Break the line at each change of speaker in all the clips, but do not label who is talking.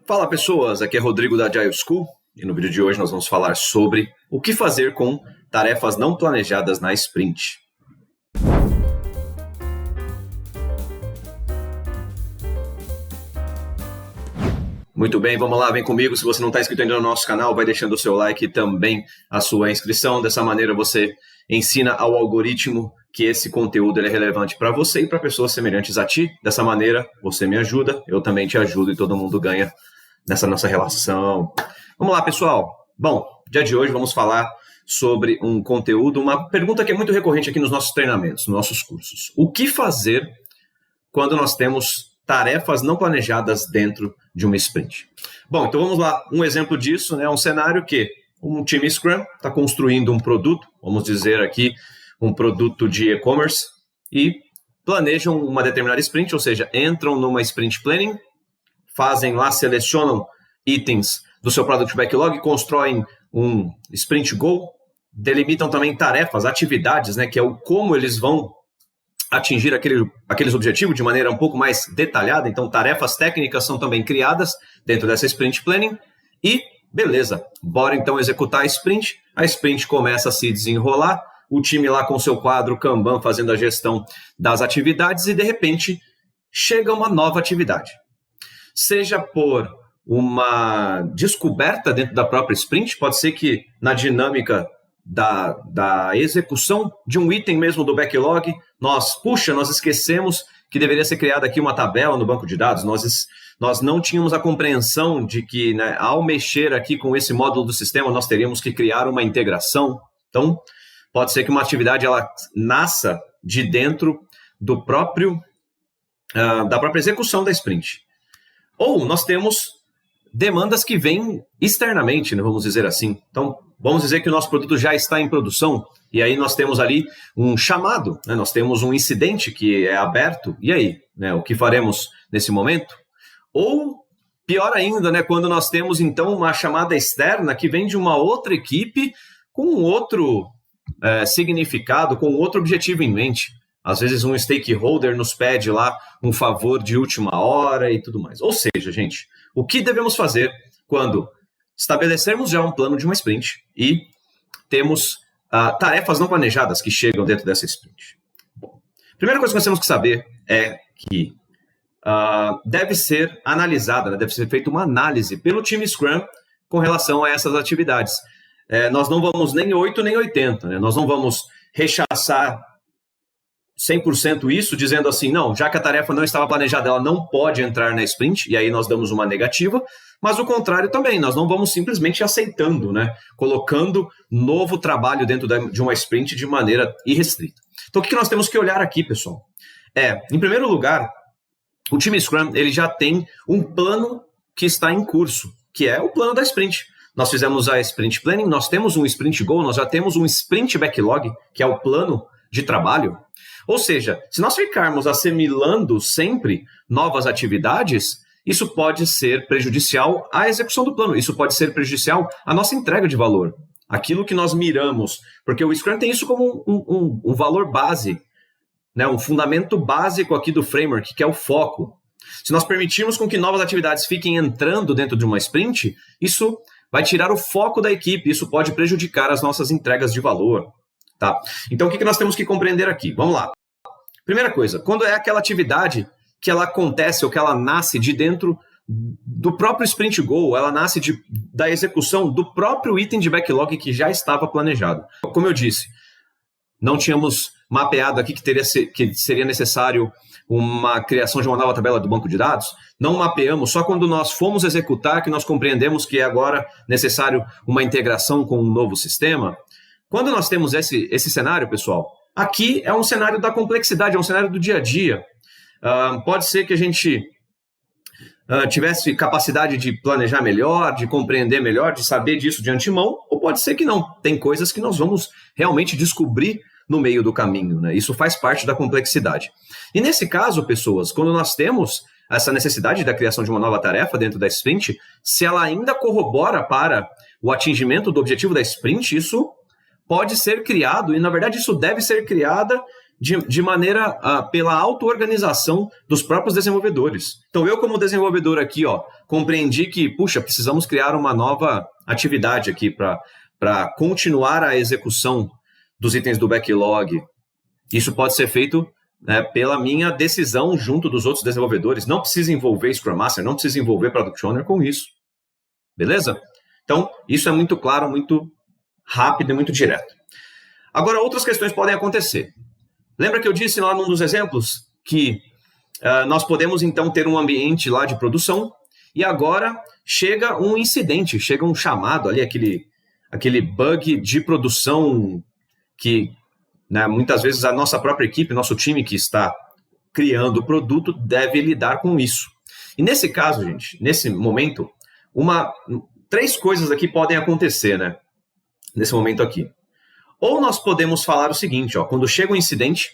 Fala pessoas, aqui é Rodrigo da Agile School e no vídeo de hoje nós vamos falar sobre o que fazer com tarefas não planejadas na sprint. Muito bem, vamos lá, vem comigo. Se você não está inscrito ainda no nosso canal, vai deixando o seu like e também a sua inscrição. Dessa maneira você ensina ao algoritmo que esse conteúdo é relevante para você e para pessoas semelhantes a ti. Dessa maneira você me ajuda, eu também te ajudo e todo mundo ganha nessa nossa relação. Vamos lá, pessoal. Bom, dia de hoje vamos falar sobre um conteúdo, uma pergunta que é muito recorrente aqui nos nossos treinamentos, nos nossos cursos. O que fazer quando nós temos tarefas não planejadas dentro de uma sprint? Bom, então vamos lá. Um exemplo disso, né, um cenário que um time Scrum está construindo um produto, vamos dizer aqui, um produto de e-commerce, e planejam uma determinada sprint, ou seja, entram numa sprint planning, fazem lá, selecionam itens do seu product backlog, constroem um sprint goal, delimitam também tarefas, atividades, né, que é o como eles vão atingir aqueles objetivos de maneira um pouco mais detalhada. Então, tarefas técnicas são também criadas dentro dessa sprint planning e, beleza, bora então executar a sprint começa a se desenrolar, o time lá com o seu quadro Kanban fazendo a gestão das atividades e, de repente, chega uma nova atividade. Seja por uma descoberta dentro da própria sprint, pode ser que na dinâmica da execução de um item mesmo do backlog, nós esquecemos que deveria ser criada aqui uma tabela no banco de dados, nós não tínhamos a compreensão de que, né, ao mexer aqui com esse módulo do sistema, nós teríamos que criar uma integração. Então, pode ser que uma atividade ela nasça de dentro do próprio, da própria execução da sprint. Ou nós temos demandas que vêm externamente, né, vamos dizer assim. Então, vamos dizer que o nosso produto já está em produção, e aí nós temos ali um chamado, né, nós temos um incidente que é aberto, e aí, né, o que faremos nesse momento? Ou, pior ainda, né, quando nós temos então uma chamada externa que vem de uma outra equipe com um outro significado, com outro objetivo em mente. Às vezes um stakeholder nos pede lá um favor de última hora e tudo mais. Ou seja, gente, o que devemos fazer quando estabelecermos já um plano de uma sprint e temos tarefas não planejadas que chegam dentro dessa sprint? Bom, a primeira coisa que nós temos que saber é que deve ser analisada, né, deve ser feita uma análise pelo time Scrum com relação a essas atividades. Nós não vamos nem 8 nem 80, né? Nós não vamos rechaçar 100% isso, dizendo assim, não, já que a tarefa não estava planejada, ela não pode entrar na sprint, e aí nós damos uma negativa, mas o contrário também, nós não vamos simplesmente aceitando, né, colocando novo trabalho dentro de uma sprint de maneira irrestrita. Então, o que nós temos que olhar aqui, pessoal? Em primeiro lugar, o time Scrum ele já tem um plano que está em curso, que é o plano da sprint. Nós fizemos a sprint planning, nós temos um sprint goal, nós já temos um sprint backlog, que é o plano de trabalho. Ou seja, se nós ficarmos assimilando sempre novas atividades, isso pode ser prejudicial à execução do plano, isso pode ser prejudicial à nossa entrega de valor, aquilo que nós miramos, porque o Scrum tem isso como um valor base, né, um fundamento básico aqui do framework, que é o foco. Se nós permitirmos com que novas atividades fiquem entrando dentro de uma sprint, isso vai tirar o foco da equipe, isso pode prejudicar as nossas entregas de valor. Tá? Então, o que nós temos que compreender aqui? Vamos lá. Primeira coisa, quando é aquela atividade que ela acontece ou que ela nasce de dentro do próprio sprint goal, ela nasce da execução do próprio item de backlog que já estava planejado. Como eu disse, não tínhamos mapeado aqui que seria necessário uma criação de uma nova tabela do banco de dados, não mapeamos, só quando nós fomos executar que nós compreendemos que é agora necessário uma integração com um novo sistema. Quando nós temos esse cenário, pessoal, aqui é um cenário da complexidade, é um cenário do dia a dia. Pode ser que a gente tivesse capacidade de planejar melhor, de compreender melhor, de saber disso de antemão, ou pode ser que não. Tem coisas que nós vamos realmente descobrir no meio do caminho, né? Isso faz parte da complexidade. E nesse caso, pessoas, quando nós temos essa necessidade da criação de uma nova tarefa dentro da sprint, se ela ainda corrobora para o atingimento do objetivo da sprint, isso pode ser criado, e na verdade isso deve ser criada de maneira pela auto-organização dos próprios desenvolvedores. Então, eu como desenvolvedor aqui, compreendi que, precisamos criar uma nova atividade aqui para continuar a execução dos itens do backlog. Isso pode ser feito, né, pela minha decisão junto dos outros desenvolvedores. Não precisa envolver Scrum Master, não precisa envolver Product Owner com isso. Beleza? Então, isso é muito claro, muito rápido e muito direto. Agora, outras questões podem acontecer. Lembra que eu disse lá num dos exemplos que nós podemos, então, ter um ambiente lá de produção e agora chega um incidente, chega um chamado ali, aquele bug de produção que, né, muitas vezes a nossa própria equipe, nosso time que está criando o produto deve lidar com isso. E nesse caso, gente, nesse momento, 3 coisas aqui podem acontecer, né? Nesse momento aqui. Ou nós podemos falar o seguinte, quando chega um incidente,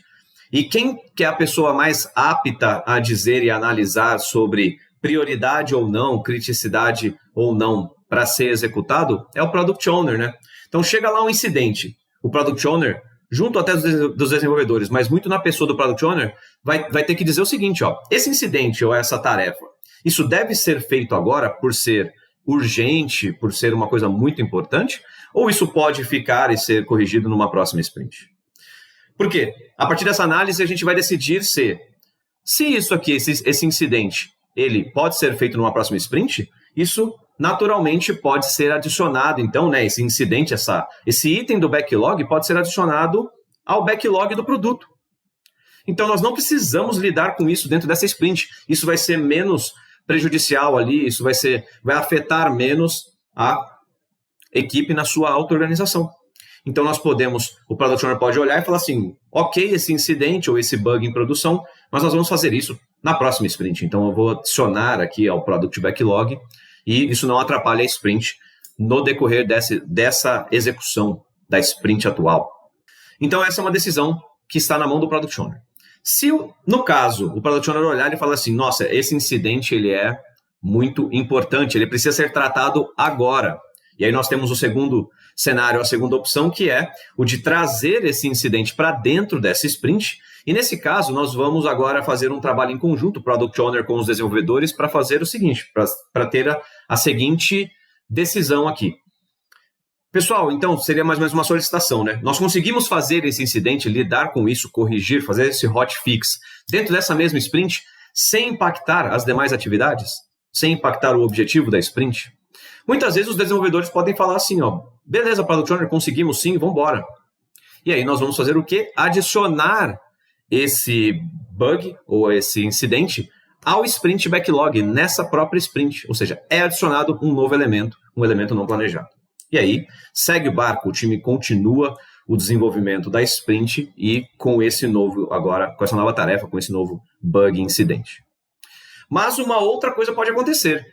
e quem que é a pessoa mais apta a dizer e analisar sobre prioridade ou não, criticidade ou não para ser executado, é o Product Owner, né? Então chega lá um incidente, o Product Owner, junto até dos desenvolvedores, mas muito na pessoa do Product Owner, vai ter que dizer o seguinte, esse incidente ou essa tarefa, isso deve ser feito agora por ser urgente, por ser uma coisa muito importante, ou isso pode ficar e ser corrigido numa próxima sprint? Por quê? A partir dessa análise, a gente vai decidir se isso aqui, esse incidente, ele pode ser feito numa próxima sprint, isso naturalmente pode ser adicionado. Então, né, esse incidente, esse item do backlog pode ser adicionado ao backlog do produto. Então, nós não precisamos lidar com isso dentro dessa sprint. Isso vai ser menos prejudicial ali, isso vai afetar menos a equipe na sua auto-organização. Então, o Product Owner pode olhar e falar assim, ok, esse incidente ou esse bug em produção, mas nós vamos fazer isso na próxima sprint. Então, eu vou adicionar aqui ao Product Backlog e isso não atrapalha a sprint no decorrer dessa execução da sprint atual. Então, essa é uma decisão que está na mão do Product Owner. Se, no caso, o Product Owner olhar e falar assim, nossa, esse incidente ele é muito importante, ele precisa ser tratado agora. E aí nós temos o segundo cenário, a segunda opção, que é o de trazer esse incidente para dentro dessa sprint. E nesse caso, nós vamos agora fazer um trabalho em conjunto, Product Owner com os desenvolvedores, para fazer o seguinte, para ter a seguinte decisão aqui. Pessoal, então, seria mais ou menos uma solicitação, né? Nós conseguimos fazer esse incidente, lidar com isso, corrigir, fazer esse hotfix dentro dessa mesma sprint, sem impactar as demais atividades? Sem impactar o objetivo da sprint? Muitas vezes os desenvolvedores podem falar assim, beleza, Product Owner, conseguimos sim, vamos embora. E aí nós vamos fazer o quê? Adicionar esse bug ou esse incidente ao sprint backlog, nessa própria sprint. Ou seja, é adicionado um novo elemento, um elemento não planejado. E aí, segue o barco, o time continua o desenvolvimento da sprint e com esse novo, agora, com essa nova tarefa, com esse novo bug incidente. Mas uma outra coisa pode acontecer.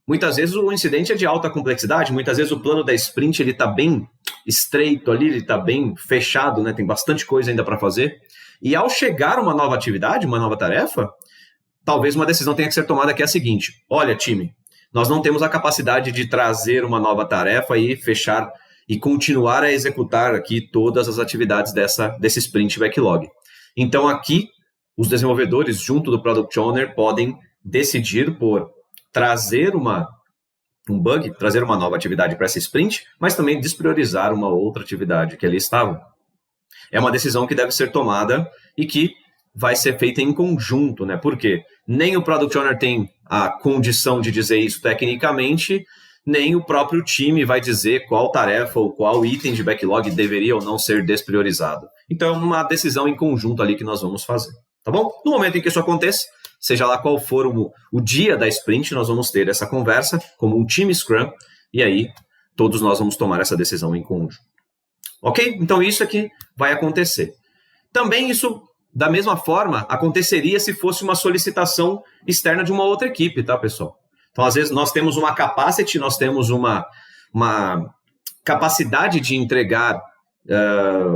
Muitas vezes o incidente é de alta complexidade, muitas vezes o plano da sprint está bem estreito ali, ele está bem fechado, né? Tem bastante coisa ainda para fazer. E ao chegar uma nova atividade, uma nova tarefa, talvez uma decisão tenha que ser tomada que é a seguinte, olha time, nós não temos a capacidade de trazer uma nova tarefa e fechar e continuar a executar aqui todas as atividades desse sprint backlog. Então aqui, os desenvolvedores junto do Product Owner podem decidir por trazer um bug, trazer uma nova atividade para essa sprint, mas também despriorizar uma outra atividade que ali estava. É uma decisão que deve ser tomada e que vai ser feita em conjunto, né? Porque nem o Product Owner tem a condição de dizer isso tecnicamente, nem o próprio time vai dizer qual tarefa ou qual item de backlog deveria ou não ser despriorizado. Então, é uma decisão em conjunto ali que nós vamos fazer, tá bom? No momento em que isso aconteça, seja lá qual for o dia da sprint, nós vamos ter essa conversa como um time Scrum, e aí todos nós vamos tomar essa decisão em conjunto. Ok? Então, isso é que vai acontecer. Também isso, da mesma forma, aconteceria se fosse uma solicitação externa de uma outra equipe, tá, pessoal? Então, às vezes, nós temos uma capacity, nós temos uma capacidade de entregar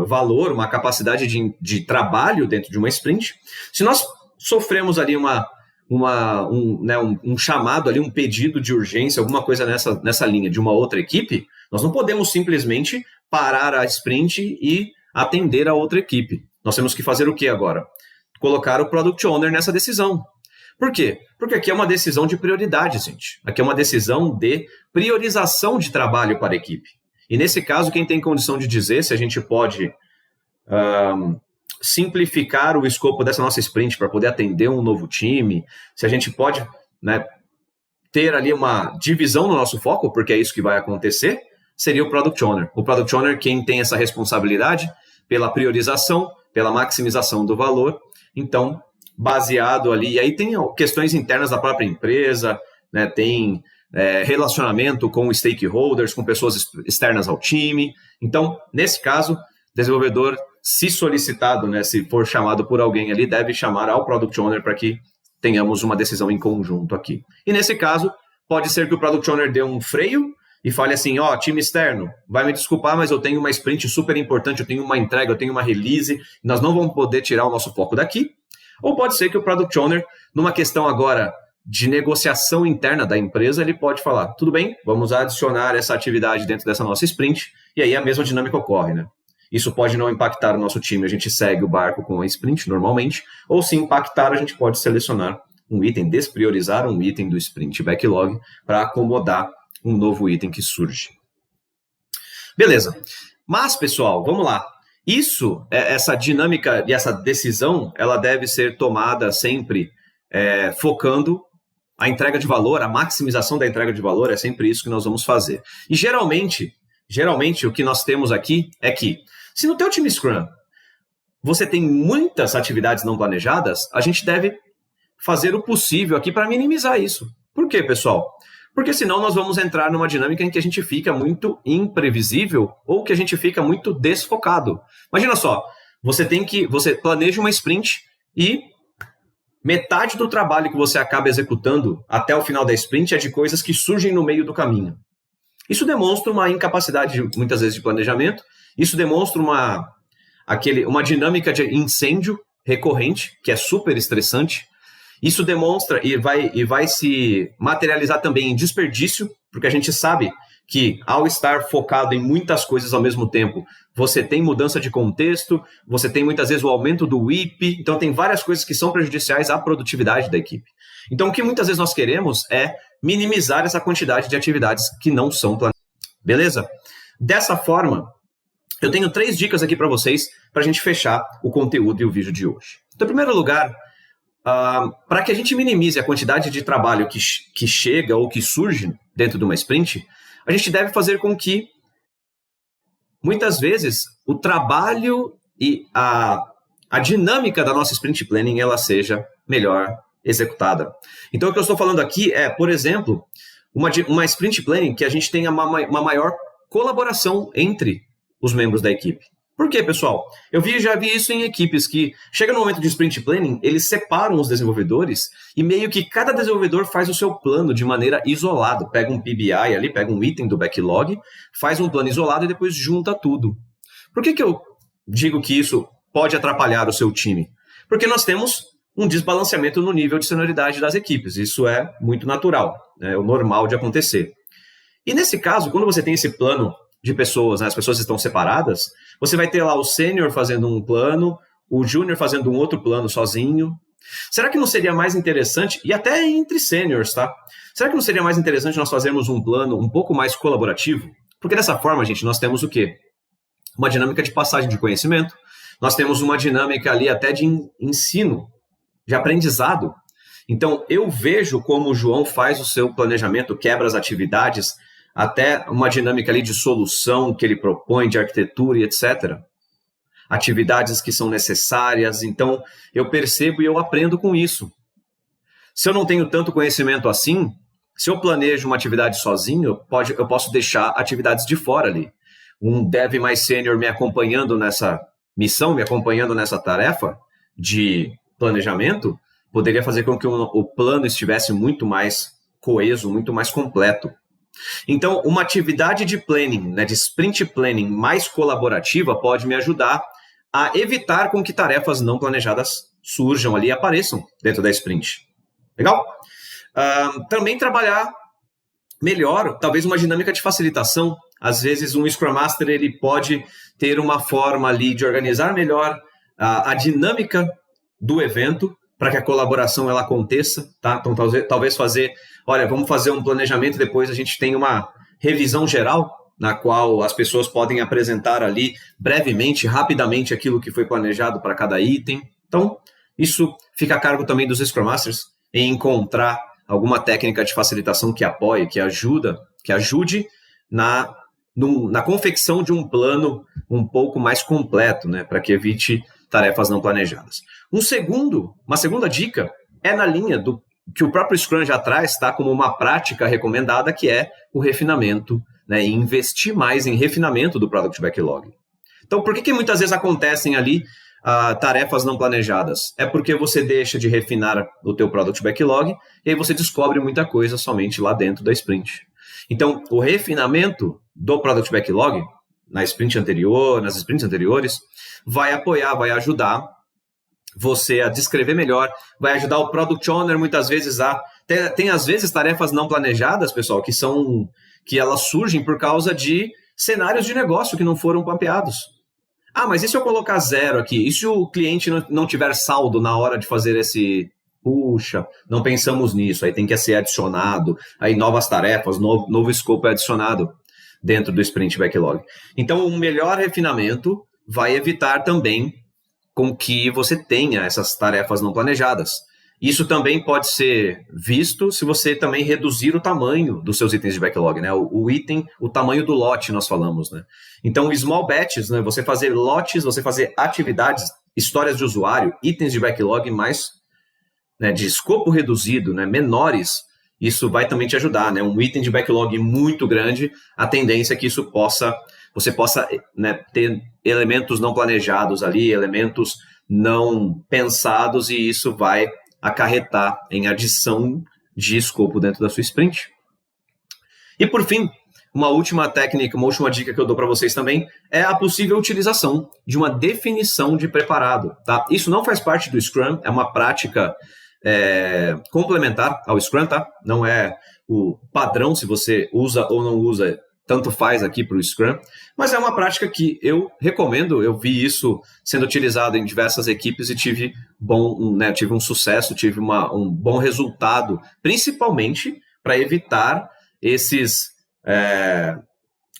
valor, uma capacidade de trabalho dentro de uma sprint. Se nós sofremos ali um chamado, ali, um pedido de urgência, alguma coisa nessa linha de uma outra equipe, nós não podemos simplesmente parar a sprint e atender a outra equipe. Nós temos que fazer o que agora? Colocar o Product Owner nessa decisão. Por quê? Porque aqui é uma decisão de prioridade, gente. Aqui é uma decisão de priorização de trabalho para a equipe. E nesse caso, quem tem condição de dizer se a gente pode simplificar o escopo dessa nossa sprint para poder atender um novo time, se a gente pode, né, ter ali uma divisão no nosso foco, porque é isso que vai acontecer, seria o Product Owner. O Product Owner, quem tem essa responsabilidade pela priorização, pela maximização do valor. Então, baseado ali, e aí tem questões internas da própria empresa, né, tem relacionamento com stakeholders, com pessoas externas ao time. Então, nesse caso, desenvolvedor, se solicitado, né, se for chamado por alguém ali, deve chamar ao Product Owner para que tenhamos uma decisão em conjunto aqui. E nesse caso, pode ser que o Product Owner dê um freio e fale assim, time externo, vai me desculpar, mas eu tenho uma sprint super importante, eu tenho uma entrega, eu tenho uma release, nós não vamos poder tirar o nosso foco daqui. Ou pode ser que o Product Owner, numa questão agora de negociação interna da empresa, ele pode falar, tudo bem, vamos adicionar essa atividade dentro dessa nossa sprint, e aí a mesma dinâmica ocorre, né? Isso pode não impactar o nosso time, a gente segue o barco com a sprint normalmente, ou se impactar, a gente pode selecionar um item, despriorizar um item do sprint backlog para acomodar um novo item que surge. Beleza. Mas, pessoal, vamos lá. Essa dinâmica e essa decisão, ela deve ser tomada sempre focando a entrega de valor, a maximização da entrega de valor, é sempre isso que nós vamos fazer. E geralmente o que nós temos aqui é que, se no teu time Scrum você tem muitas atividades não planejadas, a gente deve fazer o possível aqui para minimizar isso. Por quê, pessoal? Porque senão nós vamos entrar numa dinâmica em que a gente fica muito imprevisível ou que a gente fica muito desfocado. Imagina só, você planeja uma sprint e metade do trabalho que você acaba executando até o final da sprint é de coisas que surgem no meio do caminho. Isso demonstra uma incapacidade, muitas vezes, de planejamento. Isso demonstra uma dinâmica de incêndio recorrente, que é super estressante. Isso demonstra e vai se materializar também em desperdício, porque a gente sabe que, ao estar focado em muitas coisas ao mesmo tempo, você tem mudança de contexto, você tem muitas vezes o aumento do WIP, então tem várias coisas que são prejudiciais à produtividade da equipe. Então, o que muitas vezes nós queremos é minimizar essa quantidade de atividades que não são planejadas. Beleza? Dessa forma, eu tenho 3 dicas aqui para vocês, para a gente fechar o conteúdo e o vídeo de hoje. Então, em primeiro lugar, para que a gente minimize a quantidade de trabalho que chega ou que surge dentro de uma sprint, a gente deve fazer com que, muitas vezes, o trabalho e a dinâmica da nossa sprint planning ela seja melhor executada. Então, o que eu estou falando aqui é, por exemplo, uma sprint planning que a gente tenha uma maior colaboração entre os membros da equipe. Por quê, pessoal? Já vi isso em equipes que chega no momento de sprint planning, eles separam os desenvolvedores e meio que cada desenvolvedor faz o seu plano de maneira isolada. Pega um PBI ali, pega um item do backlog, faz um plano isolado e depois junta tudo. Por que eu digo que isso pode atrapalhar o seu time? Porque nós temos um desbalanceamento no nível de senioridade das equipes. Isso é muito natural, é o normal de acontecer. E nesse caso, quando você tem esse plano de pessoas, né, as pessoas estão separadas, você vai ter lá o sênior fazendo um plano, o júnior fazendo um outro plano sozinho. Será que não seria mais interessante, e até entre sêniors, tá? Será que não seria mais interessante nós fazermos um plano um pouco mais colaborativo? Porque dessa forma, gente, nós temos o quê? Uma dinâmica de passagem de conhecimento, nós temos uma dinâmica ali até de ensino, de aprendizado. Então, eu vejo como o João faz o seu planejamento, quebra as atividades, até uma dinâmica ali de solução que ele propõe, de arquitetura e etc. Atividades que são necessárias, então eu percebo e eu aprendo com isso. Se eu não tenho tanto conhecimento assim, se eu planejo uma atividade sozinho, eu posso deixar atividades de fora ali. Um dev mais sênior me acompanhando nessa missão, me acompanhando nessa tarefa de planejamento, poderia fazer com que o plano estivesse muito mais coeso, muito mais completo. Então, uma atividade de planning, né, de sprint planning mais colaborativa pode me ajudar a evitar com que tarefas não planejadas surjam ali e apareçam dentro da sprint. Legal? Também trabalhar melhor, talvez uma dinâmica de facilitação. Às vezes, um Scrum Master ele pode ter uma forma ali de organizar melhor a dinâmica do evento para que a colaboração ela aconteça, tá? Então, talvez vamos fazer um planejamento e depois a gente tem uma revisão geral na qual as pessoas podem apresentar ali brevemente, rapidamente, aquilo que foi planejado para cada item. Então, isso fica a cargo também dos Scrum Masters em encontrar alguma técnica de facilitação que apoie, que ajude na confecção de um plano um pouco mais completo, né, para que evite tarefas não planejadas. Uma segunda dica é na linha do que o próprio Scrum já traz, tá, como uma prática recomendada, que é o refinamento, né, e investir mais em refinamento do Product Backlog. Então, por que muitas vezes acontecem ali tarefas não planejadas? É porque você deixa de refinar o teu Product Backlog e aí você descobre muita coisa somente lá dentro da sprint. Então, o refinamento do Product Backlog, nas sprints anteriores, vai apoiar, vai ajudar você a descrever melhor, vai ajudar o Product Owner muitas vezes Tem às vezes tarefas não planejadas, pessoal, que elas surgem por causa de cenários de negócio que não foram mapeados. Mas e se eu colocar 0 aqui? E se o cliente não tiver saldo na hora de fazer esse... Puxa, não pensamos nisso, aí tem que ser adicionado, aí novas tarefas, novo escopo é adicionado dentro do Sprint Backlog. Então, um melhor refinamento vai evitar também com que você tenha essas tarefas não planejadas. Isso também pode ser visto se você também reduzir o tamanho dos seus itens de backlog, né? O tamanho do lote, nós falamos, né? Então, small batches, né? Você fazer lotes, você fazer atividades, histórias de usuário, itens de backlog mais, né, de escopo reduzido, né, menores, isso vai também te ajudar, né? Um item de backlog muito grande, a tendência é que você possa, né, ter elementos não planejados ali, elementos não pensados, e isso vai acarretar em adição de escopo dentro da sua sprint. E por fim, uma última técnica, uma última dica que eu dou para vocês também é a possível utilização de uma definição de preparado, tá? Isso não faz parte do Scrum, é uma prática complementar ao Scrum, tá? Não é o padrão, se você usa ou não usa, tanto faz aqui para o Scrum, mas é uma prática que eu recomendo. Eu vi isso sendo utilizado em diversas equipes e tive um sucesso, tive um bom resultado, principalmente para evitar esses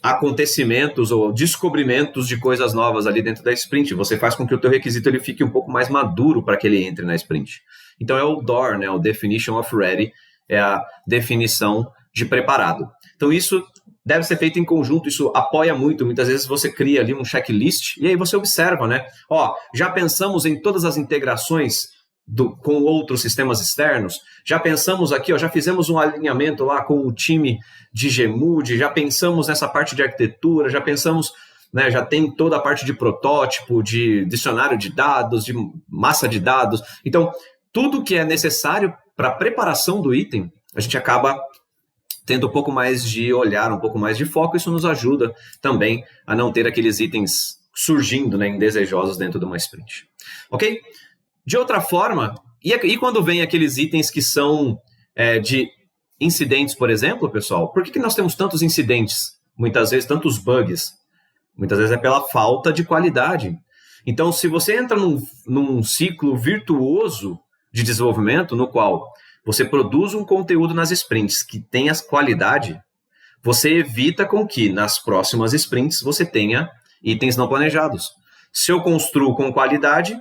acontecimentos ou descobrimentos de coisas novas ali dentro da sprint. Você faz com que o teu requisito ele fique um pouco mais maduro para que ele entre na sprint. Então é o DOR, né, o Definition of Ready, é a definição de preparado. Então isso deve ser feito em conjunto, isso apoia muito. Muitas vezes você cria ali um checklist e aí você observa, né? Já pensamos em todas as integrações com outros sistemas externos, já pensamos aqui, já fizemos um alinhamento lá com o time de Gmood, já pensamos nessa parte de arquitetura, já pensamos, né, já tem toda a parte de protótipo, de dicionário de dados, de massa de dados. Então, tudo que é necessário para a preparação do item, a gente acaba tendo um pouco mais de olhar, um pouco mais de foco. Isso nos ajuda também a não ter aqueles itens surgindo, né, indesejosos dentro de uma sprint. Ok? De outra forma, e quando vem aqueles itens que são de incidentes, por exemplo, pessoal, por que nós temos tantos incidentes? Muitas vezes, tantos bugs? Muitas vezes é pela falta de qualidade. Então, se você entra num ciclo virtuoso de desenvolvimento, no qual você produz um conteúdo nas sprints que tenha qualidade, você evita com que nas próximas sprints você tenha itens não planejados. Se eu construo com qualidade,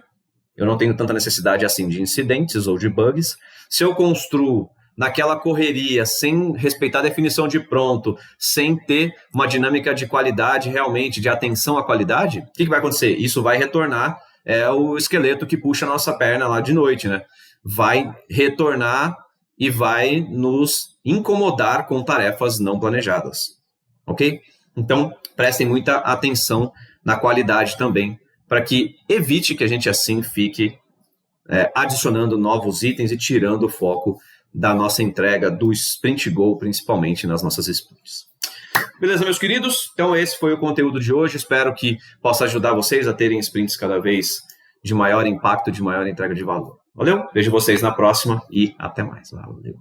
eu não tenho tanta necessidade assim de incidentes ou de bugs. Se eu construo naquela correria, sem respeitar a definição de pronto, sem ter uma dinâmica de qualidade realmente, de atenção à qualidade, o que vai acontecer? Isso vai retornar, o esqueleto que puxa a nossa perna lá de noite, né? Vai retornar e vai nos incomodar com tarefas não planejadas, ok? Então, prestem muita atenção na qualidade também, para que evite que a gente assim fique adicionando novos itens e tirando o foco da nossa entrega do Sprint Goal, principalmente nas nossas sprints. Beleza, meus queridos? Então esse foi o conteúdo de hoje. Espero que possa ajudar vocês a terem sprints cada vez de maior impacto, de maior entrega de valor. Valeu? Vejo vocês na próxima e até mais. Valeu.